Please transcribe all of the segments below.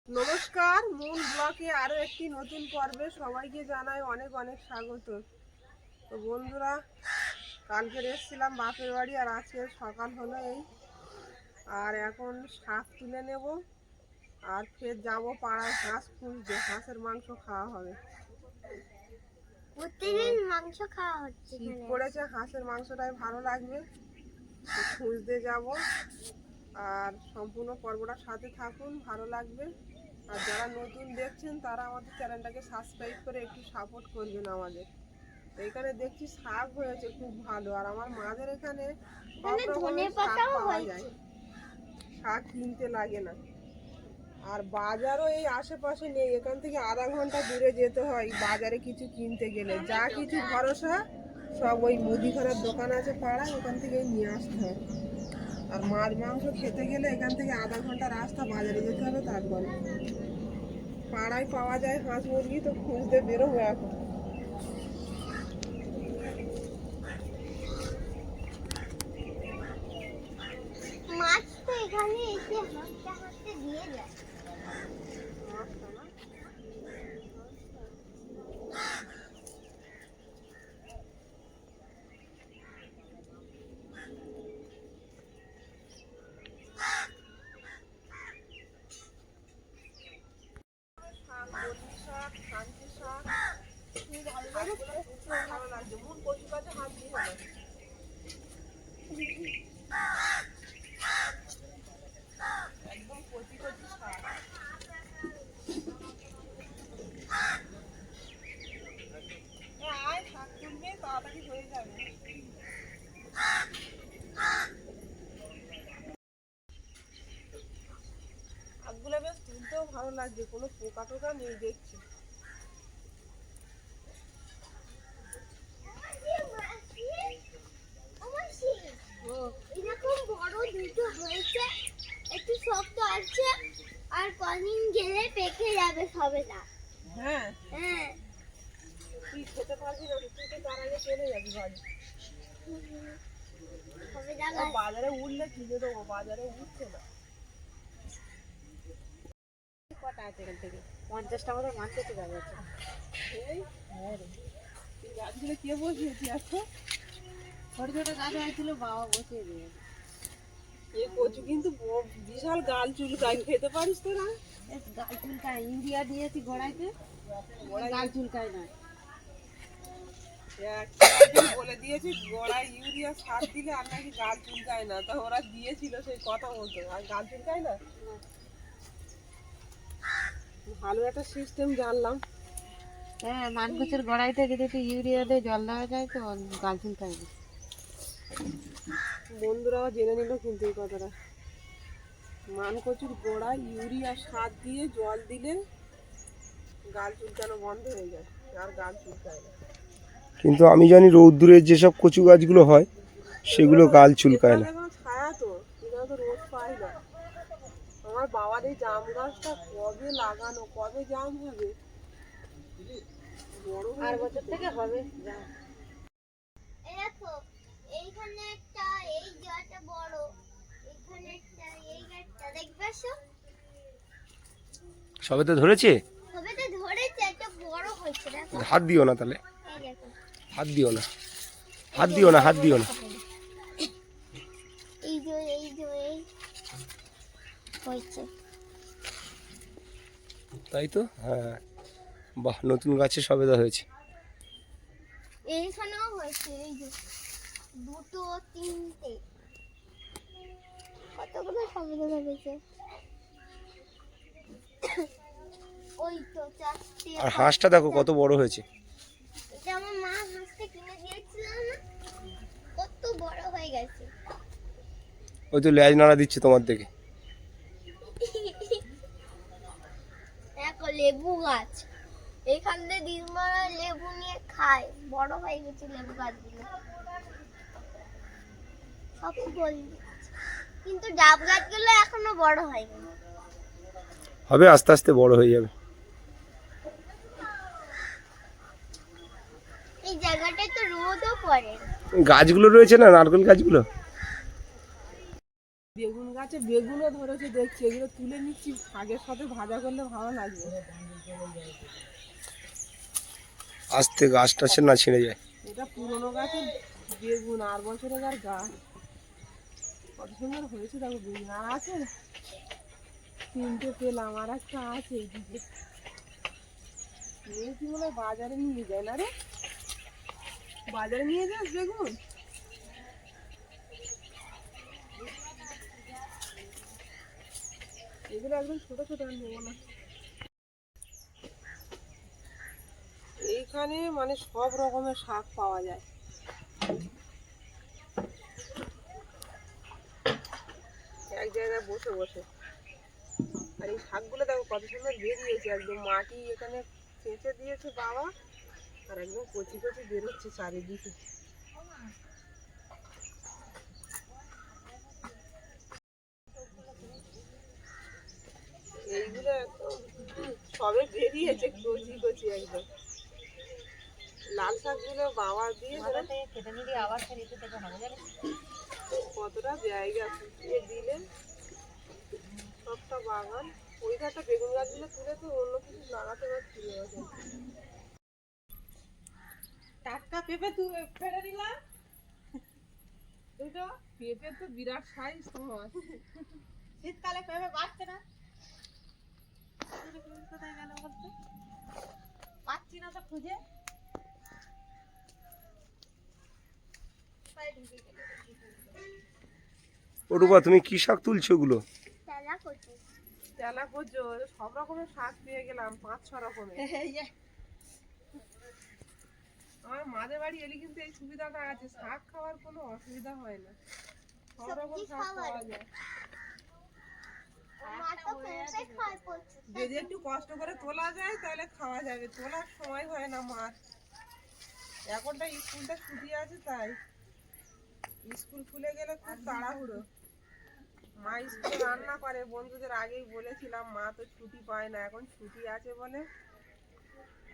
নমস্কার, মূল ব্লকে আরও একটি নতুন পর্বে সবাইকে জানাই অনেক অনেক স্বাগত। তো বন্ধুরা, কালকের এসেছিলাম বাপের বাড়ি, আর আজকে সকাল হলো এই, আর এখন শাক তুলে নেব আর ফের যাব পাড়ায় হাঁস খুঁজতে। হাঁসের মাংস খাওয়া হবে, প্রতিদিন মাংস খাওয়া হচ্ছে। শীত পড়েছে, হাঁসের মাংসটাই ভালো লাগবে, খুঁজতে যাব। আর সম্পূর্ণ পর্বটার সাথে থাকুন, ভালো লাগবে। আর যারা নতুন দেখছেন তারা আমাদের চ্যানেলটাকে সাবস্ক্রাইব করে একটু সাপোর্ট করবেন আমাদের। এখানে দেখছি শাক হয়েছে খুব ভালো, আর আমার মাদের এখানে শাক পাওয়া যায়, শাক কিনতে লাগে না। আর বাজারও এই আশেপাশে নেই, এখান থেকে আধা ঘন্টা দূরে যেতে হয় বাজারে কিছু কিনতে গেলে। যা কিছু ভরসা সব ওই মুদিখানার দোকান আছে পাড়ায়, ওখান থেকেই নিয়ে আসতে হয়। আর মাছ মাংস খেতে গেলে এখান থেকে আধা ঘন্টা রাস্তা বাজারে যেতে হবে, তারপরে পাড়ায় পাওয়া যায় হাঁস মুরগি, তো খুঁজতে বেরোবো এখন। মাছ তো এখানে এসে হাঁটতে হাঁটতে দিয়ে যায়। ভালো লাগছে, মূল কচু গাছে হাত দিয়ে হবে। একদম কচি কচি শাক। আয়, শাক তুলবে, তাড়াতাড়ি হয়ে যাবে। শাকগুলো বেশ তুলতেও ভালো লাগছে, কোনো পোকা টোকা নেই দেখছি। এরকম বড় দুটো হয়েছে, একটু শক্ত আছে, আর কদিন গেলে পেকে যাবে সবেদা। হ্যাঁ হ্যাঁ, তুই খেতে পারবি না, তুই তো তার আগে চলে যাবি বাড়ি। সবেদা বাজারে উঠলে কিনে দেবো, বাজারে উঠছে না। কটা আছে এখান থেকে? 50টা মতো মাছ খেতে যাবে। এই গাছগুলো কে বসিয়েছি আজকে? ছোট ছোট গাছ হয়েছিল, বাবা বসিয়ে দিয়ে। এই কচু কিন্তু বিশাল গাল চুলকায়, খেতে পারিস তো না? গাল চুলকায়, ইউরিয়া দিয়েছি গোড়াইতে, গাল চুলকায় না। বলে দিয়েছি গোড়ায় ইউরিয়া সার দিলে আর নাকি গাল চুলকায় না, তা ওরা দিয়েছিল সেই কথা মতো, আর গাল চুলকায় না। ভালো একটা সিস্টেম জানলাম। হ্যাঁ, মানকচুর গোড়াইতে যদি একটু ইউরিয়া দিয়ে জল দেওয়া যায় তো গাল চুলকায় না। বন্ধুরাও জেনে নিল কিন্তু এই কথাটা। মানকচুর গোড়ায় ইউরিয়া সার দিয়ে জল দিলে গাল চুলকানো বন্ধ হয়ে যায়, আর গাল চুলকায় না। কিন্তু আমি জানি রৌদ্দুরের যেসব কচু গাছগুলো হয় সেগুলো গাল চুলকায় না। ছায়া তো, এখানে তো রোদ পাই না। আমার বাবার এই জাম গাছটা কবে লাগানো, কবে জাম হবে? বড় আর বছর থেকে হবে। দেখো, এইখানে একটা, এই গাছটা বড়, এখানে একটা, এই গাছটা দেখবে সবে তো ধরেছে, সবেদা ধরেছে, একটা বড় হয়েছে। দেখো, হাত দিও না তাহলে, এই দেখো, হাত দিও না, হাত দিও না, হাত দিও না। এই যে এই হয়েছে। তাই তো, হ্যাঁ, বাহ, নতুন গাছে সবেদা হয়েছে। এইখানেও হয়েছে, এই যে দুটো তিনটে, কতগুলো সবেদা ধরেছে। ওই তো চারটে। আর হাঁসটা দেখো কত বড় হয়েছে। এটা আমার মা হাঁসটা কিনে দিয়েছিল না, কত বড় হয়ে গেছে। ওই তো লেজ নাড়া দিচ্ছে তোমার দেখে। দেখো, লেবু গাছ, এখান থেকে দিনবেলা লেবু নিয়ে খায়, বড় হয়ে গেছে লেবু গাছগুলো সব বলি। কিন্তু ডাব গাছগুলো এখনো বড় হয়নি, হবে, আস্তে আস্তে বড় হয়ে যাবে। এই জায়গাটায় তো রোদও পড়ে। গাছগুলো রয়েছে না, নারকেল গাছগুলো, বেগুন গাছ গাছে বেগুনও ধরেছে দেখছি, এগুলো তুলে নিচ্ছি, শাকের সাথে ভাজা করলে ভালো লাগবে। আস্তে গাছটা না ছিঁড়ে যায়। এটা পুরোনো গাছের বেগুন, আর বছরের আর গাছ। কত সুন্দর হয়েছে দেখো বেগুন। আর আছে 3টে পেলাম, আর একটা আছে এইদিকে। কি বলে বাজারে নিয়ে যায় না রে, বাজারে নিয়ে যাস বেগুন? এগুলো একদম ছোট ছোট নেবো না। এইখানে মানে সব রকমের শাক পাওয়া যায়। এক জায়গায় বসে বসে। আর এই শাকগুলো দেখো কত সুন্দর বেরিয়েছে, একদম মাটি এখানে চেঁচে দিয়েছে বাবা, আর একদম কচি কচি বেরোচ্ছে চারিদিকে। এইগুলো একদম সবে বেরিয়েছে কচি কচি একদম। লাল শাকগুলো বাবা দিয়ে কতটা জায়গা শুকিয়ে দিলে সবটা বাগান। ওই ধারটা বেগুন গাছগুলো তুলে তো অন্য কিছু লাগাতে পারছি না। টাটকা পেঁপে ফেলে দিলাম দুটো। পেঁপে তো বিরাট সাইজ তোমার। শীতকালে পেঁপে বাড়ছে না, কোথায় গেল বলতো, পাচ্ছি না তো খুঁজে। ওটুপা তুমি কি শাক তুলছো ওগুলো? তেলা কচু, সব রকমের শাক পেয়ে গেলাম, 5-6 রকমের। আমার মাদের বাড়ি এলে কিন্তু এই সুবিধাটা আছে, শাক খাওয়ার কোনো অসুবিধা হয় না, সব রকম শাক পাওয়া যায়। যদি একটু কষ্ট করে তোলা যায় তাহলে খাওয়া যাবে, তোলার সময় হয় না মার। এখনটা স্কুলটা ছুটি আছে, তাই স্কুল খুলে গেলে খুব তাড়াহুড়ো। মা স্কুলে রান্না করে, বন্ধুদের আগেই বলেছিলাম, মা তো ছুটি পায় না, এখন ছুটি আছে বলে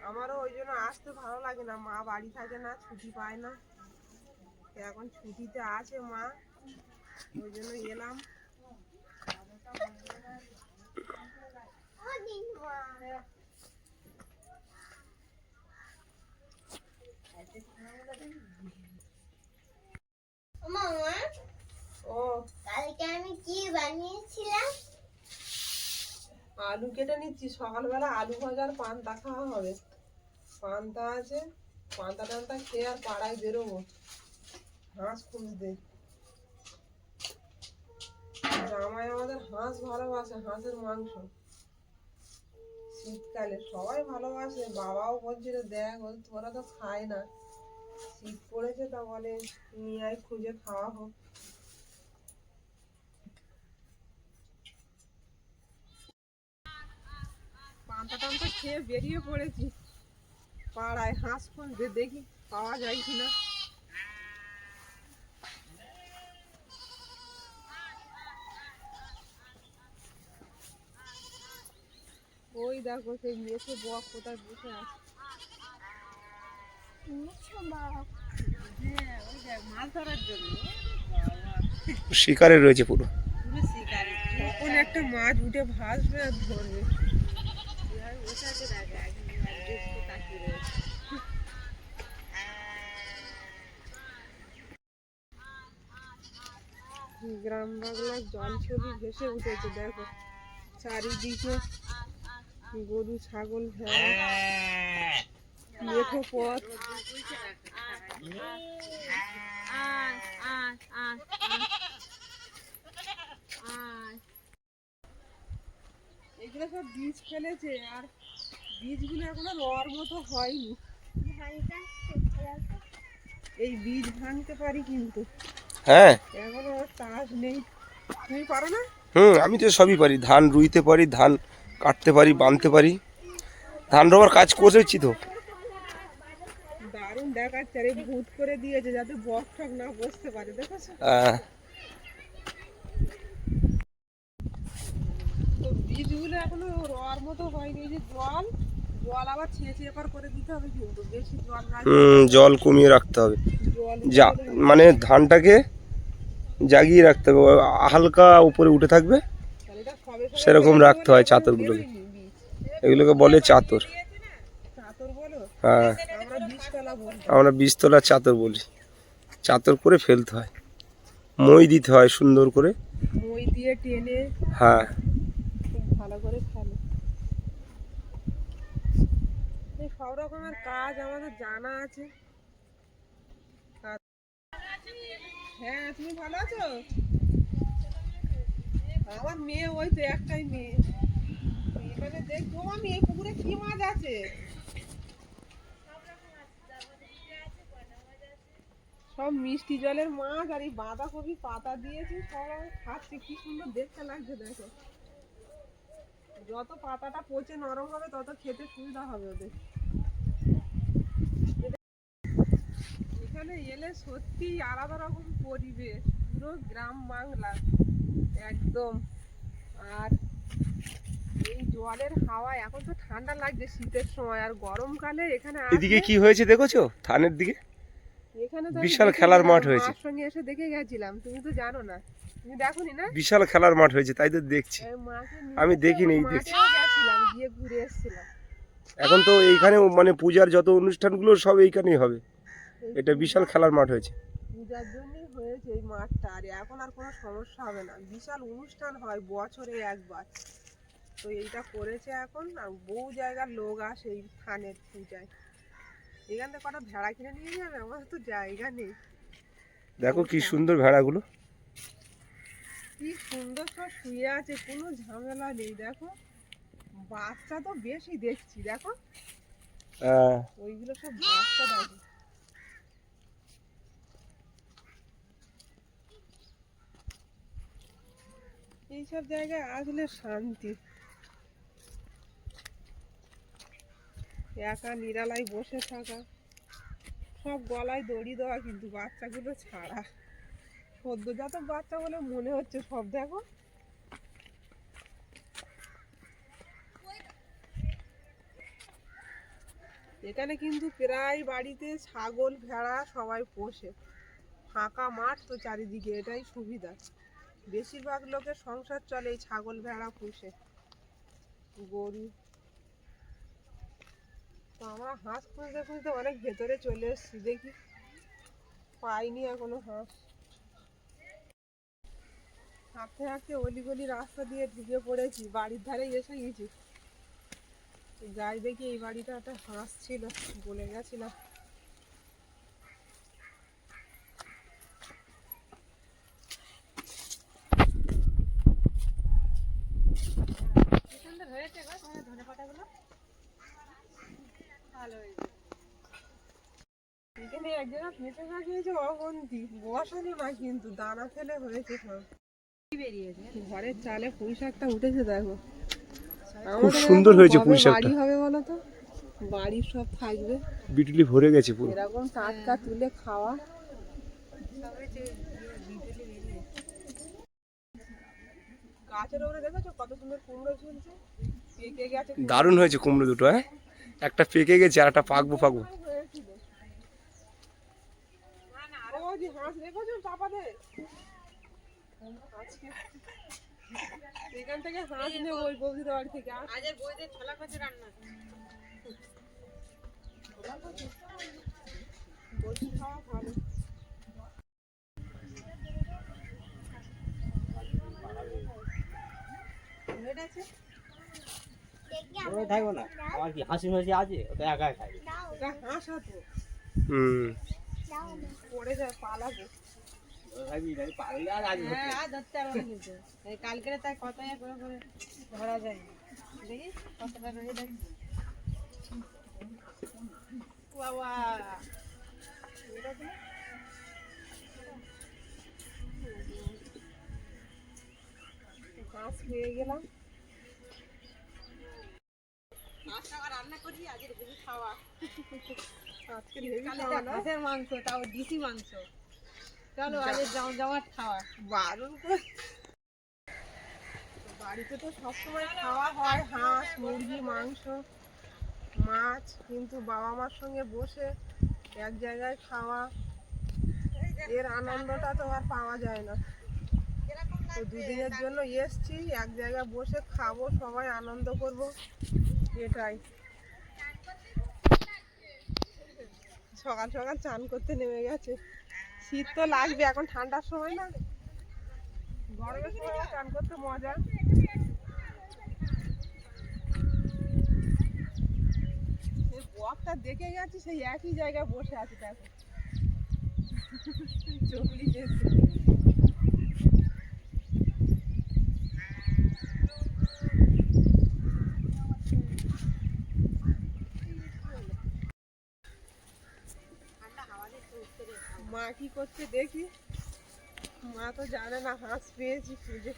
আমারও ওই জন্য আসতে ভালো লাগে না। মা বাড়ি থাকে না, ছুটি পায় না, এখন ছুটিতে আছে মা, ওই জন্য এলাম। ও কালকে আমি কি বানিয়েছিলাম? আলু কেটে নিচ্ছি, সকালবেলা আলু ভাজার পান্তা খাওয়া হবে। পান্তা আছে, পান্তা টান্তা খেয়ে আর পাড়ায় বেরোবো হাঁস খুঁজতে। জামাই আমাদের হাঁস ভালোবাসে, হাঁসের মাংস শীতকালে সবাই ভালোবাসে। বাবাও বলছিল দেখ, তোরা তো খায় না, শীত পড়েছে, তা বলে নিয়ে আয়, খুঁজে খাওয়া হোক। পান্তা টান্তা খেয়ে বেরিয়ে পড়েছি পাড়ায় হাঁস খুঁজতে, দেখি পাওয়া যায় কিনা। ওই দেখো সেই মেছে বক কোথায় বসে আছে। হ্যাঁ, ওই দেখ মাছ ধরার জন্য শিকারে রয়েছে পুরো। কখন একটা মাছ উঠে ভাসবে আর ধরবে। গ্রাম বাংলার জল ছবি ভেসে উঠেছে, দেখো চারিদিকে গরু ছাগল ভেড়া, মেঠো পথ। এগুলো সব বীজ ফেলেছে, আর বীজগুলো এখনো রর মতো হয়নি। এই বীজ ভাঙতে পারি কিন্তু হ্যাঁ, এখনো চাষ নেই। তুমি পারো না? আমি তো সবই পারি, ধান রুইতে পারি, ধান কাটতে পারি, বাঁধতে পারি, ধান রোবার কাজ করেছি তো। দারুণ দেখাচ্ছে, আর এই ভূত করে দিয়েছে যাতে বক ঠক না বসতে পারে, দেখেছো? তো বীজগুলো এখনো রর মতো হয়নি। এই যে জল জল আবার ছেঁচে এবার করে দিতে হবে, কিন্তু বেশি জল না, জল কমিয়ে রাখতে হবে। জল যা মানে ধানটাকে জাগিয়ে রাখতে হবে, হালকা উপরে উঠে থাকবে তাহলে এটা সবে সবে সেরকম বেরোতে রাখতে বলে হয় এখনো চাদরগুলোকে। বেরোয়নি বীজ। এগুলোকে বলে চাদর। চাদর বলো, হ্যাঁ, আমরা বীজতলা বলি। আমরা বীজতলার চাদর বলি। চাদর করে ফেলতে হয়, মই দিতে হয় সুন্দর করে। মই দিয়ে টেনে হ্যাঁ, খুব ভালো করে ফেলে। এই সব রকমের কাজ আমাদের জানা আছে। হ্যাঁ, তুমি ভালো আছো? আমার মেয়ে, ওই তো একটাই মেয়ে। এখানে দেখবো আমি এই পুকুরে কি মাছ আছে। সব মিষ্টি জলের মাছ, আর এই বাঁধাকপি পাতা দিয়েছে, সব আমি খাচ্ছি, কি সুন্দর দেখতে লাগছে দেখো। যত পাতাটা পচে নরম হবে তত খেতে সুবিধা হবে ওদের। এখানে এলে সত্যি আলাদা রকম পরিবেশ, পুরো গ্রাম বাংলা একদম। আর এই জলের হাওয়া, এখন তো ঠান্ডা লাগছে শীতের সময়, আর গরমকালে এখানে এদিকে আসলে কি হয়েছে দেখেছো? ধানের দিকে এখানে তো আমি বিশাল দেখে খেলার গেলাম, মাঠ হয়েছে। মার সঙ্গে এসে দেখে গেছিলাম, তুমি তো জানো না, তুমি দেখোনি না? বিশাল খেলার মাঠ হয়েছে, তাই তো দেখছি। এই মাকে নিয়ে আমি তো দেখিনি, ওই দেখছি। মাঠেও গেছিলাম, গিয়ে ঘুরে এসেছিলাম। এখন তো এইখানে মানে পূজার যত অনুষ্ঠানগুলো সব এইখানেই হবে। এই এটা বিশাল খেলার মাঠ হয়েছে। পূজার জন্যই হয়েছে এই মাঠটা, আর এখন আর কোনো সমস্যা হবে না, বিশাল অনুষ্ঠান হয় বছরে একবার। তো এইটা করেছে এখন, আর বহু জায়গার লোক আসে এই থানের পূজায়। এখান থেকে কটা ভেড়া কিনে নিয়ে যাবে, আমার তো জায়গা নেই। দেখো কি সুন্দর ভেড়াগুলো। কি সুন্দর সব শুয়ে আছে, কোনো ঝামেলা নেই। দেখো বাচ্চা তো বেশি দেখছি, দেখো হ্যাঁ, ওইগুলো সব বাচ্চা। দেখো এইসব জায়গায় আসলে শান্তি, একা নিরালায় বসে থাকা। সব গলায় দড়ি দেওয়া, কিন্তু বাচ্চাগুলো ছাড়া, সদ্যজাত বাচ্চা বলে মনে হচ্ছে সব। দেখো এখানে কিন্তু প্রায় বাড়িতে ছাগল ভেড়া সবাই পোষে, ফাঁকা মাঠ তো চারিদিকে, এটাই সুবিধা। বেশিরভাগ লোকের সংসার চলে এই ছাগল ভেড়া পুষে, গরু। তো আমরা হাঁস খুঁজতে খুঁজতে অনেক ভেতরে চলে এসেছি, দেখি পাইনি এখনো হাঁস। হাঁটতে হাঁটতে অলিগলি রাস্তা দিয়ে ঢুকে পড়েছি, বাড়ির ধারে এসে গেছি। যাই দেখি এই বাড়িটা একটা হাঁস ছিল, বলে গেছিলাম। এখানে এক জায়গা ফেঁসে গাছ হয়েছে অগন্তি, বসানো না কিন্তু দানা ফেলে হয়েছে সব। ঘরের চালে পুঁই শাকটা উঠেছে দেখো। খুব আমাদের সুন্দর এরকম হয়েছে কবে পুঁই শাকটা। বাড়ি হবে বলো তো, বাড়ির সব থাকবে, বিটুলি ভরে গেছে পুরো। এরকম টাটকা তুলে খাওয়া। গাছের উপরে দেখেছো কত সুন্দর কুমড়ো ঝুলছে, পেকে গেছে। দারুণ হয়েছে কুমড়ো দুটো। হ্যাঁ, একটা পেকে গেছে আর একটা পাকবো পাকবো। হয়েছিল। ও যে হাঁস দেখেছো চাপাতে, আজকে এখান থেকে হাঁস নেবো ওই বৌদির বাড়ি থেকে। আজের বৌদির ছোলা কচু রান্না, বসে খাওয়া ভালো। থাকবো না, আমার কি হাসি মাসি আছে, ওটা একা খাই। এটা হাঁস আছে, হুম, পড়ে যায়, পালাবো। পারলে আর আজ কালকে তাই কত করে করে ধরা যায়, দেখি কতটা রয়ে দেখি। বাবা ঘাস পেয়ে গেলাম। রান্না করি আজের বেশি খাওয়া, আজকে হেভি খাওয়া না, হাঁসের মাংস, তাও দেশি মাংস। চলো আজের জমাট খাওয়া। বারণ করে। বাড়িতে তো সবসময় খাওয়া হয় হাঁস মুরগি মাংস মাছ, কিন্তু বাবা মার সঙ্গে বসে এক জায়গায় খাওয়া এর আনন্দটা তো আর পাওয়া যায় না। তো দুদিনের জন্য এসছি, এক জায়গায় বসে খাবো, সবাই আনন্দ করব, এটাই। সকাল সকাল চান করতে নেমে গেছে। শীত তো লাগবে, এখন ঠান্ডার সময় না, গরমের সময় চান করতে মজা। এই বকটা দেখে গেছি, সেই একই জায়গায় বসে আছে, দেখো চল্লি গেছে। মা কি করছে দেখি, মা তো জানে না হাঁস পেয়েছি খুঁজে।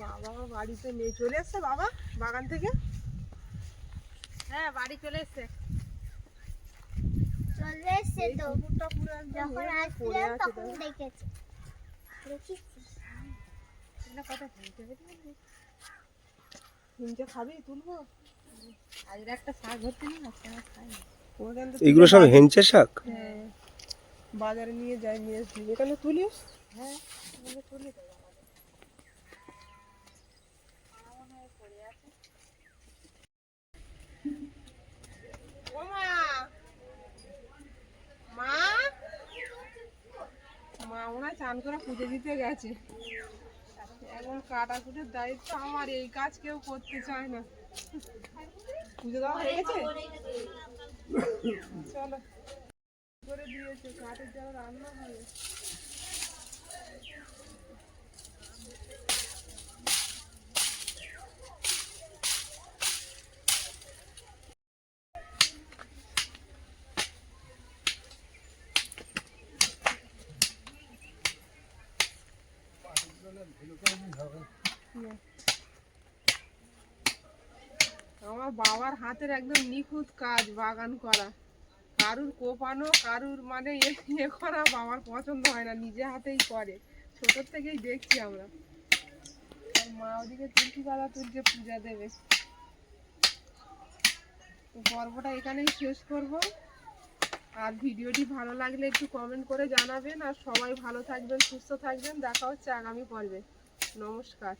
বাবা বাড়িতে নেই, চলে এসছে বাবা বাগান থেকে? হ্যাঁ বাড়ি চলে এসছে। চলে এসছে এই তো, কুকুরটা পুরো একদম যখন পড়ে আসছিলাম আছে, তখন দেখো। দেখেছি। দেখিস এটা কত খেলতে হবে? হিঞ্চে খাবি, তুলবো? আজকে একটা শাক ধরতে নিয়ে আসছে, আমার খাই না। ওখান থেকে এগুলো সব হেঞ্চে শাক। হ্যাঁ, বাজারে নিয়ে যাই, নিয়ে আসবি, এখানে তুলিস। হ্যাঁ এগুলো তুলে দেবো। ও মা, মা, মা মনে হয় চান করে পুজো দিতে গেছে। এখন কাটাকুটির দায়িত্ব আমার, এই কাজ কেউ করতে চায় না। পুজো দেওয়া হয়ে গেছে, চলো। করে দিয়েছে, কাঠের যারা রান্না হবে। আমার বাবার হাতের একদম নিখুঁত কাজ বাগান করা, কারুর কোপানো, কারুর মানে এ করা বাবার পছন্দ হয় না, নিজে হাতেই করে, ছোটোর থেকেই দেখছি আমরা। আর মা ওদিকে তুলসী পাতা তুলছে, পূজা দেবে। তো পর্বটা এখানেই শেষ করব। আর ভিডিওটি ভালো লাগলে একটু কমেন্ট করে জানাবেন, আর সবাই ভালো থাকবেন, সুস্থ থাকবেন। দেখা হচ্ছে আগামী পর্বে। নমস্কার।